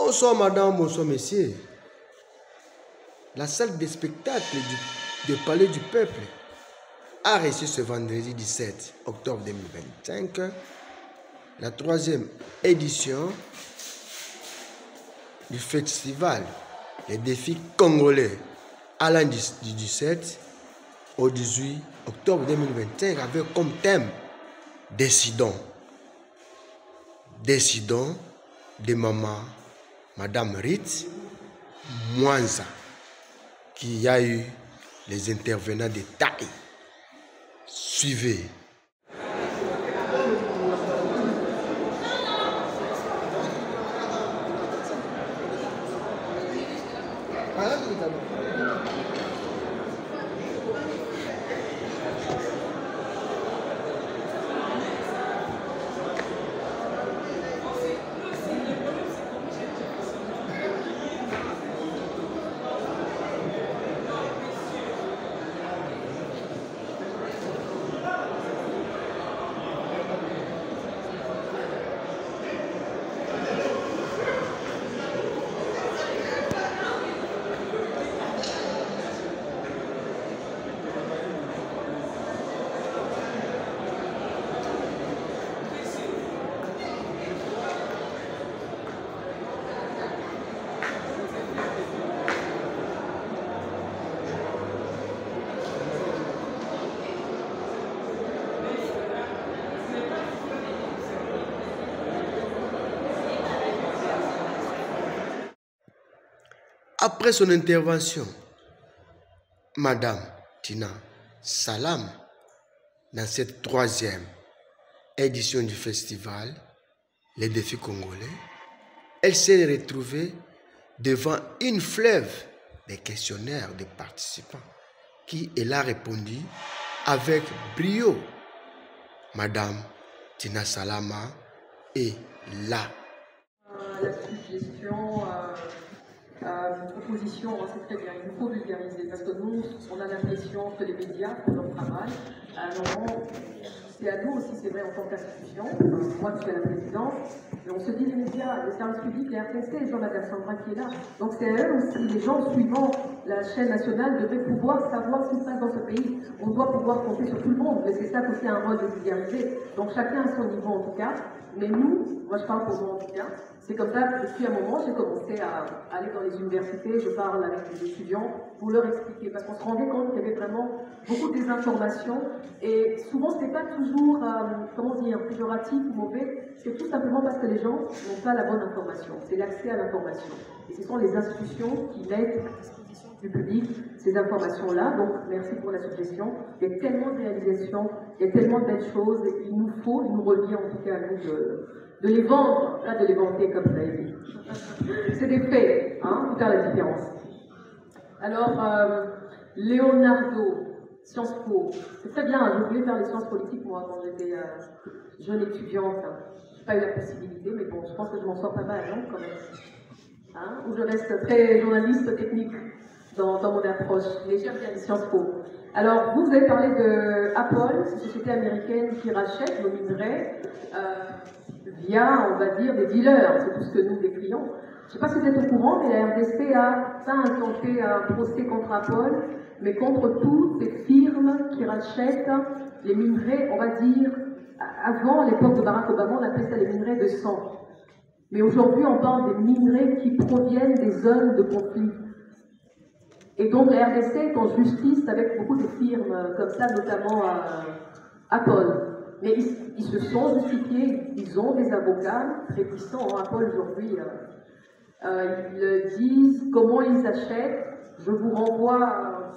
Bonsoir madame, bonsoir messieurs. La salle de spectacle du Palais du Peuple a reçu ce vendredi 17 octobre 2025 la 3e édition du festival Les Défis Congolais allant du 17 au 18 octobre 2025 avec comme thème Décidons. Décidons de Madame Rit Mwanza, qui a eu les intervenants de taille. Suivez. Après son intervention, Madame Tina Salam, dans cette 3e édition du festival Les Défis Congolais, elle s'est retrouvée devant une fleuve de questionnaires des participants qui elle a répondu avec brio. Madame Tina Salama est là. La suggestion, proposition, c'est très bien, il nous faut vulgariser parce que nous, on a l'impression que les médias font leur travail. Alors, c'est à nous aussi, c'est vrai, en tant qu'institution, moi je suis à la présidence, et on se dit les médias, les services publics, les RTC, Jean-Madame Sandra qui est là. Donc c'est à eux aussi, les gens suivant la chaîne nationale devraient pouvoir savoir ce qui se passe dans ce pays. On doit pouvoir compter sur tout le monde, mais c'est ça aussi un rôle de vulgariser. Donc chacun à son niveau en tout cas. Mais nous, moi je parle pour moi en tout cas, c'est comme ça que depuis un moment j'ai commencé à aller dans les universités, je parle avec les étudiants pour leur expliquer, parce qu'on se rendait compte qu'il y avait vraiment beaucoup de désinformation et souvent c'était pas toujours, comment dire, péjoratif ou mauvais, c'est tout simplement parce que les gens n'ont pas la bonne information, c'est l'accès à l'information. Et ce sont les institutions qui mettent à disposition du public ces informations-là, donc merci pour la suggestion. Il y a tellement de réalisations, il y a tellement de belles choses, et il nous revient en tout cas à nous de les vendre, pas de les vanter comme ça a dit. C'est des faits, hein, pour faire la différence. Alors, Leonardo, Sciences Po, c'est très bien, je voulais faire les sciences politiques moi quand j'étais jeune étudiante. Je n'ai pas eu la possibilité, mais bon, je pense que je m'en sors pas mal, non, quand même. Hein, où je reste très journaliste technique dans mon approche, mais j'aime bien les Sciences Po. Alors, vous avez parlé de Apple, cette société américaine qui rachète nos minerais via, on va dire, des dealers, c'est tout ce que nous décrions. Je ne sais pas si vous êtes au courant, mais la RDC a pas intenté un procès contre Apple, mais contre toutes ces firmes qui rachètent les minerais, on va dire, avant l'époque de Barack Obama, on appelait ça les minerais de sang. Mais aujourd'hui, on parle des minerais qui proviennent des zones de conflit. Et donc la RDC est en justice avec beaucoup de firmes comme ça, notamment Apple. Mais ils se sont justifiés, ils ont des avocats très puissants. Apple aujourd'hui, ils disent comment ils achètent. Je vous renvoie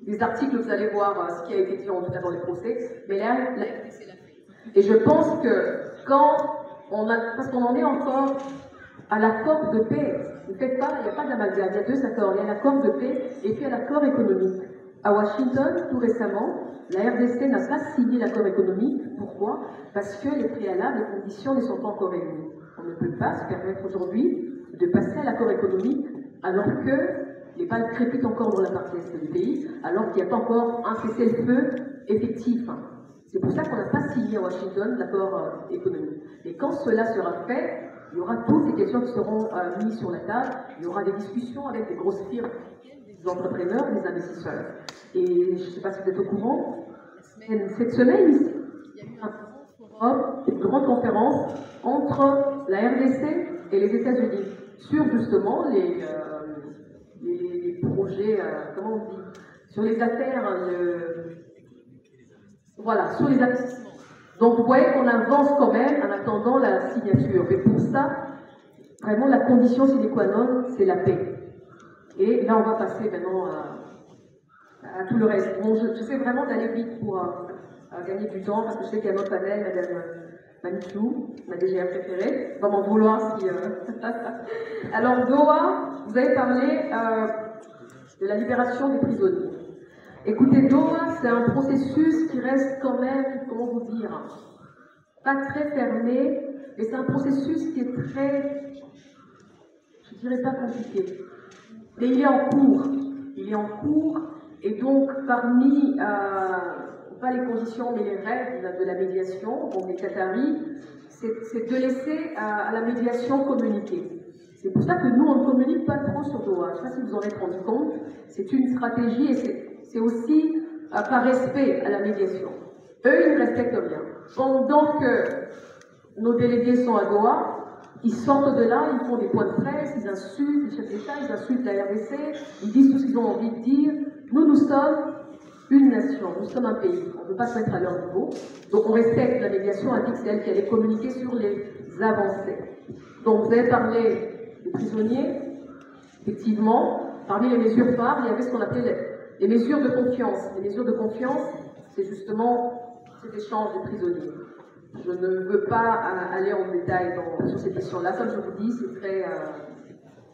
des articles, vous allez voir ce qui a été dit en tout cas dans les procès. Mais là, la RDC l'a fait. Et je pense que quand on a, parce qu'on en est encore à l'accord de paix. Ne faites pas, il n'y a pas d'amalgame, il y a 2 accords. Il y a l'accord de paix et puis il y a l'accord économique. À Washington, tout récemment, la RDC n'a pas signé l'accord économique. Pourquoi? Parce que les préalables, les conditions ne sont pas encore réunies. On ne peut pas se permettre aujourd'hui de passer à l'accord économique alors que les balles crépitent encore dans la partie est du pays, alors qu'il n'y a pas encore un cessez-le-feu effectif. C'est pour ça qu'on n'a pas signé à Washington l'accord économique. Et quand cela sera fait, Il y aura toutes ces questions qui seront mises sur la table. Il y aura des discussions avec des grosses firmes, des entrepreneurs, des investisseurs. Et je ne sais pas si vous êtes au courant, cette semaine, ici, il y a eu un forum, une grande conférence entre la RDC et les États-Unis sur justement les projets, comment on dit, sur les affaires, voilà, sur les investissements. Donc vous voyez qu'on avance quand même en attendant la signature. Mais pour ça, vraiment la condition sine qua non, c'est la paix. Et là, on va passer maintenant à tout le reste. Bon, je sais vraiment d'aller vite pour gagner du temps, parce que je sais qu'il y a notre panel, Madame Manichou, ma DGR préférée, va m'en vouloir si... Alors, Doha, vous avez parlé de la libération des prisonniers. Écoutez, Doha, c'est un processus qui reste quand même, comment vous dire, pas très fermé, mais c'est un processus qui est très, je dirais pas compliqué. Mais il est en cours. Il est en cours, et donc parmi, pas les conditions, mais les règles de la médiation, donc les Qataris, c'est de laisser à la médiation communiquer. C'est pour ça que nous, on ne communique pas trop sur Doha. Je ne sais pas si vous en êtes rendu compte. C'est une stratégie et c'est aussi par respect à la médiation. Eux, ils ne respectent rien. Pendant que nos délégués sont à Doha, ils sortent de là, ils font des points de presse, ils insultent les chefs d'État, ils insultent la RDC, ils disent tout ce qu'ils ont envie de dire. Nous sommes une nation, nous sommes un pays. On ne peut pas se mettre à leur niveau. Donc on respecte la médiation, a dit que c'est elle qui allait communiquer sur les avancées. Donc vous avez parlé des prisonniers, effectivement. Parmi les mesures phares, il y avait ce qu'on appelait les mesures de confiance. Les mesures de confiance, c'est justement cet échange des prisonniers. Je ne veux pas aller en détail sur ces questions-là. Comme je vous dis, c'est très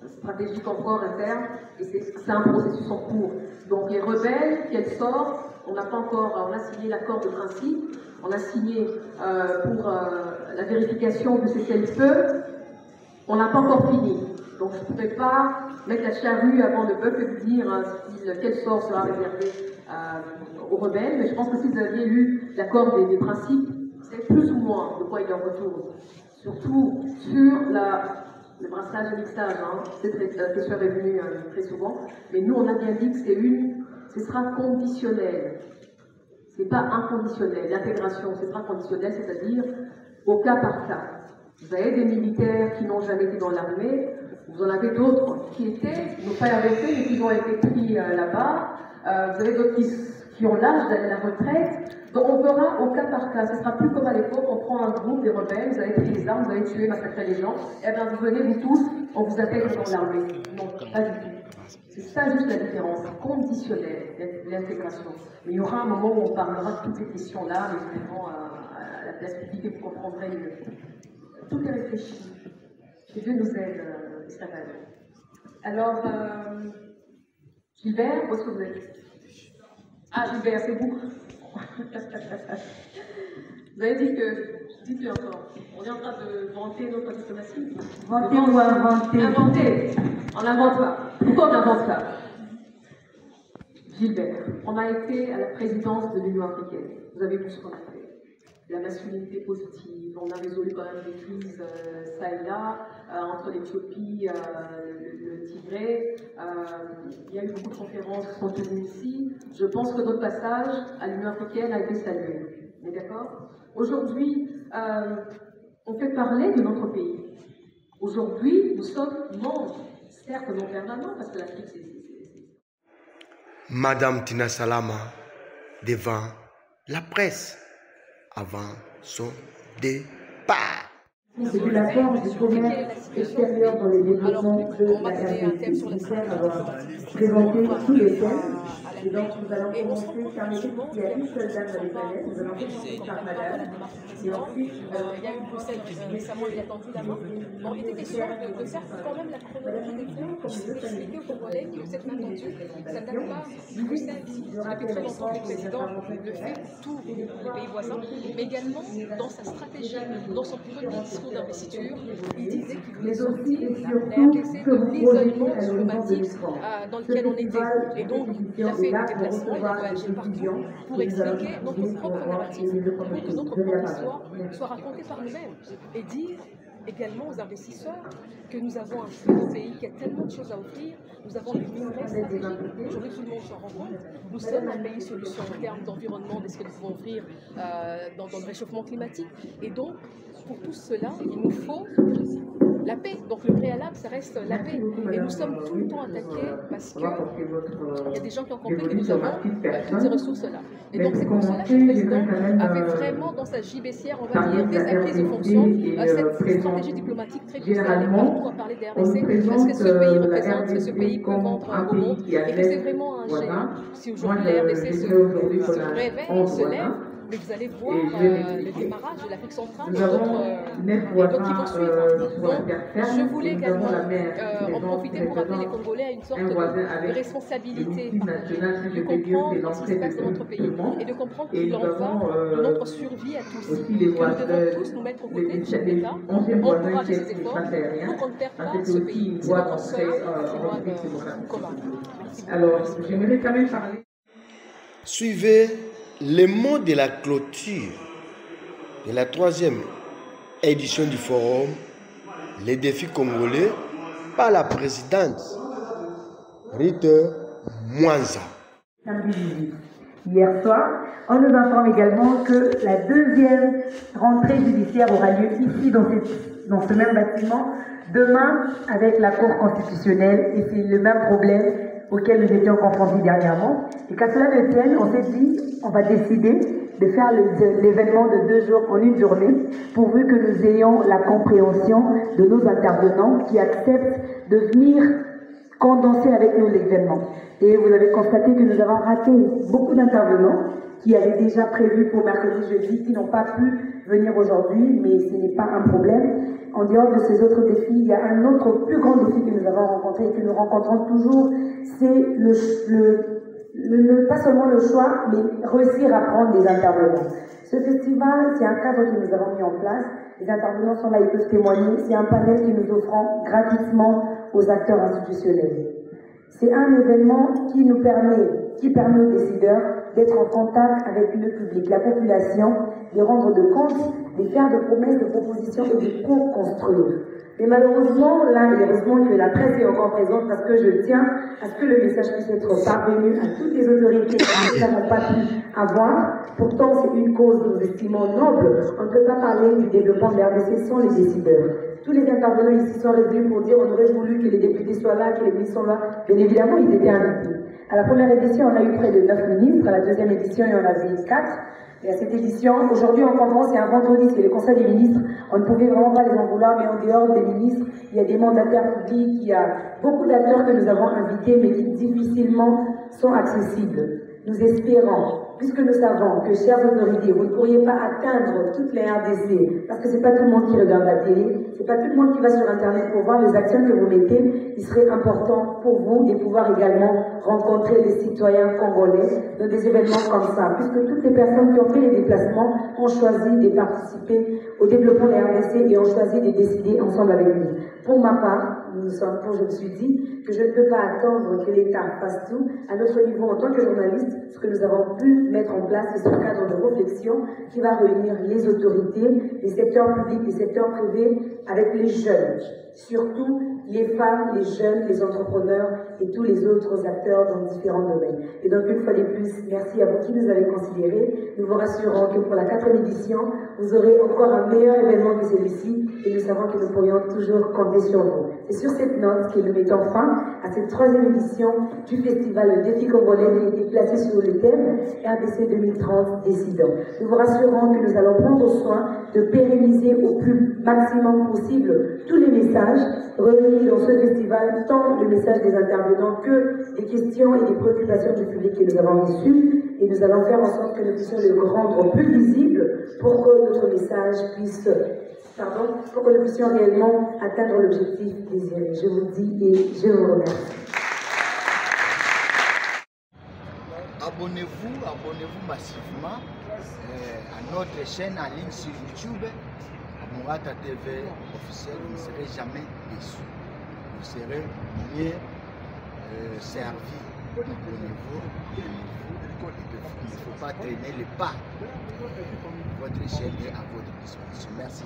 stratégique encore interne et c'est un processus en cours. Donc les rebelles, qu'elles sortent, on n'a pas encore, on a signé l'accord de principe, on a signé pour la vérification de cessez-le-feu, on n'a pas encore fini. Donc je ne pourrais pas mettre la charrue avant le bœuf et vous dire quel sort sera réservé aux rebelles, mais je pense que si vous aviez lu l'accord des principes, vous savez plus ou moins de quoi il en retourne. Surtout sur le brassage et mixage, hein. Cette question est venue très souvent, mais nous on a bien dit que ce sera conditionnel. C'est pas inconditionnel. L'intégration, ce sera conditionnel, c'est-à-dire au cas par cas. Vous avez des militaires qui n'ont jamais été dans l'armée, vous en avez d'autres qui étaient, nos pères avaient fait, mais qui ont été pris là-bas. Vous avez d'autres qui ont l'âge d'aller à la retraite. Donc on verra au cas par cas. Ce sera plus comme à l'époque, on prend un groupe des rebelles, vous avez pris les armes, vous avez tué, massacré les gens, et bien vous venez, vous tous, on vous intègre dans l'armée. Non, pas du tout. C'est ça juste la différence, conditionnelle, l'intégration. Mais il y aura un moment où on parlera de toutes ces questions-là, mais vraiment à la place publique, et vous comprendrez mieux. Tout est réfléchi. Que Dieu nous aide, Israël. Alors, Gilbert, où est-ce que vous êtes? Ah, Gilbert, c'est vous. Vous avez dit que, dites-le encore, on est en train de vanter notre diplomatie. Vanter ou inventer? Inventer. On n'invente pas. Pourquoi on n'invente pas? Gilbert, on a été à la présidence de l'Union africaine. Vous avez vu ce qu'on a fait. La masculinité positive, on a résolu quand même des crises ça et là, entre l'Éthiopie, le Tigré. Il y a eu beaucoup de conférences qui sont tenues ici. Je pense que notre passage à l'Union africaine a été salué. On est d'accord? Aujourd'hui, on fait parler de notre pays. Aujourd'hui, nous sommes membres, certes non permanents, parce que l'Afrique, c'est... Madame Tina Salama devant la presse avant son départ. C'est de l'accord du commerce extérieur dans les développements de la RDC. Le ministère va présenter tous les thèmes. Et donc, nous allons commencer par les qu'il y a une seule dame dans les panels. Nous allons commencer par madame. Et ensuite, il y a eu Bruxelles qui récemment il a tendu la main. Bon, il était question de faire quand même la chronologie des points pour expliquer aux Congolais que cette main tendue, ça ne date pas de Bruxelles. Depuis très longtemps que le président le fait pour tous les pays voisins, mais également dans sa stratégie, dans son premier discours d'investiture, il disait qu'il voulait sortir la RDC de l'isolement diplomatique dans lequel on était. Et donc, il a fait des déplacements, il a voyagé partout pour expliquer notre propre narrative, pour que notre propre histoire soit racontée par nous-mêmes et dire également aux investisseurs que nous avons un très beau pays qui a tellement de choses à offrir. Nous avons des minerais stratégiques. Aujourd'hui, tout le monde s'en rend compte. Nous sommes un pays solution en termes d'environnement, de ce que nous pouvons offrir dans le réchauffement climatique. Et donc, pour tout cela, il nous faut la paix. Donc le préalable, ça reste la paix. Et nous sommes tout le temps attaqués parce qu'il y a des gens qui ont compris que nous avons toutes ces ressources-là. Et donc c'est pour cela que le président avait vraiment dans sa gibecière, on va dire, dès sa prise de fonction, cette stratégie diplomatique très poussée. Elle est partout à parler des RDC parce que ce pays représente, ce pays peut vendre au monde et que c'est vraiment un géant. Si aujourd'hui la RDC se réveille, se lève, mais vous allez voir le démarrage de l'Afrique centrale et d'autres qui vont suivre. Donc, je voulais également en profiter pour appeler les Congolais à une sorte de responsabilité, de comprendre ce qui se passe dans notre pays et de comprendre qu'il en va de notre survie à tous. Que nous devons tous nous mettre aux côtés du chef d'État, encourager ses efforts pour qu'on ne perde pas ce pays. C'est notre seul patrimoine commun. Alors, j'aimerais quand même parler. Suivez les mots de la clôture de la 3e édition du forum Les défis congolais par la présidente Rite Mwanza. Hier soir, on nous informe également que la 2e rentrée judiciaire aura lieu ici dans ce même bâtiment demain avec la Cour constitutionnelle et c'est le même problème auquel nous étions confrontés dernièrement. Et qu'à cela ne tienne, on s'est dit, on va décider de faire l'événement de 2 jours en une journée, pourvu que nous ayons la compréhension de nos intervenants qui acceptent de venir condenser avec nous l'événement. Et vous avez constaté que nous avons raté beaucoup d'intervenants qui avaient déjà prévu pour mercredi, jeudi, qui n'ont pas pu venir aujourd'hui, mais ce n'est pas un problème. En dehors de ces autres défis, il y a un autre plus grand défi que nous avons rencontré et que nous rencontrons toujours, c'est pas seulement le choix, mais réussir à prendre des intervenants. Ce festival, c'est un cadre que nous avons mis en place. Les intervenants sont là, ils peuvent témoigner. C'est un panel que nous offrons gratuitement aux acteurs institutionnels. C'est un événement qui permet aux décideurs d'être en contact avec le public, la population, de rendre de compte, de faire de promesses, de propositions et de co-construire. Mais malheureusement, là, heureusement que la presse est encore présente parce que je tiens à ce que le message puisse être parvenu à toutes les autorités qui n'ont pas pu avoir. Pourtant, c'est une cause que nous estimons noble. On ne peut pas parler du développement de la RDC sans les décideurs. Tous les intervenants ici sont revenus pour dire qu'on aurait voulu que les députés soient là, que les ministres soient là. Bien évidemment, ils étaient invités. À la première édition, on a eu près de 9 ministres. À la 2e édition, il y en avait 4. Et à cette édition, aujourd'hui, on commence, c'est un vendredi, c'est le Conseil des ministres. On ne pouvait vraiment pas les en vouloir, mais en dehors des ministres, il y a des mandataires publics, il y a beaucoup d'acteurs que nous avons invités, mais qui difficilement sont accessibles. Nous espérons, puisque nous savons que, chères autorités, vous ne pourriez pas atteindre toutes les RDC, parce que c'est pas tout le monde qui regarde la télé, c'est pas tout le monde qui va sur Internet pour voir les actions que vous mettez. Il serait important pour vous de pouvoir également rencontrer les citoyens congolais dans des événements comme ça, puisque toutes les personnes qui ont fait les déplacements ont choisi de participer au développement de la RDC et ont choisi de décider ensemble avec nous. Pour ma part, je me suis dit que je ne peux pas attendre que l'État fasse tout. À notre niveau, en tant que journaliste, ce que nous avons pu mettre en place, c'est ce cadre de réflexion qui va réunir les autorités, les secteurs publics, les secteurs privés, avec les jeunes, surtout les femmes, les jeunes, les entrepreneurs et tous les autres acteurs dans différents domaines. Et donc, une fois de plus, merci à vous qui nous avez considérés. Nous vous rassurons que pour la 4e édition, vous aurez encore un meilleur événement que celui-ci et nous savons que nous pourrions toujours compter sur vous. C'est sur cette note que nous mettons fin à cette 3e édition du festival Le Défi Congolais qui a été placé sur le thème RDC 2030 décidant. Nous vous rassurons que nous allons prendre soin de pérenniser au plus maximum possible tous les messages remis dans ce festival, tant le message des intervenants que des questions et des préoccupations du public que nous avons reçues. Et nous allons faire en sorte que nous puissions le rendre plus visible pour que notre message puisse, pour que nous puissions réellement atteindre l'objectif désiré. Je vous dis et je vous remercie. Abonnez-vous massivement à notre chaîne en ligne sur YouTube, à Mourata TV officiel. Vous ne serez jamais déçus. Vous serez bien servis. Abonnez-vous. Il ne faut pas traîner les pas. Votre chaîne est à votre disposition. Merci.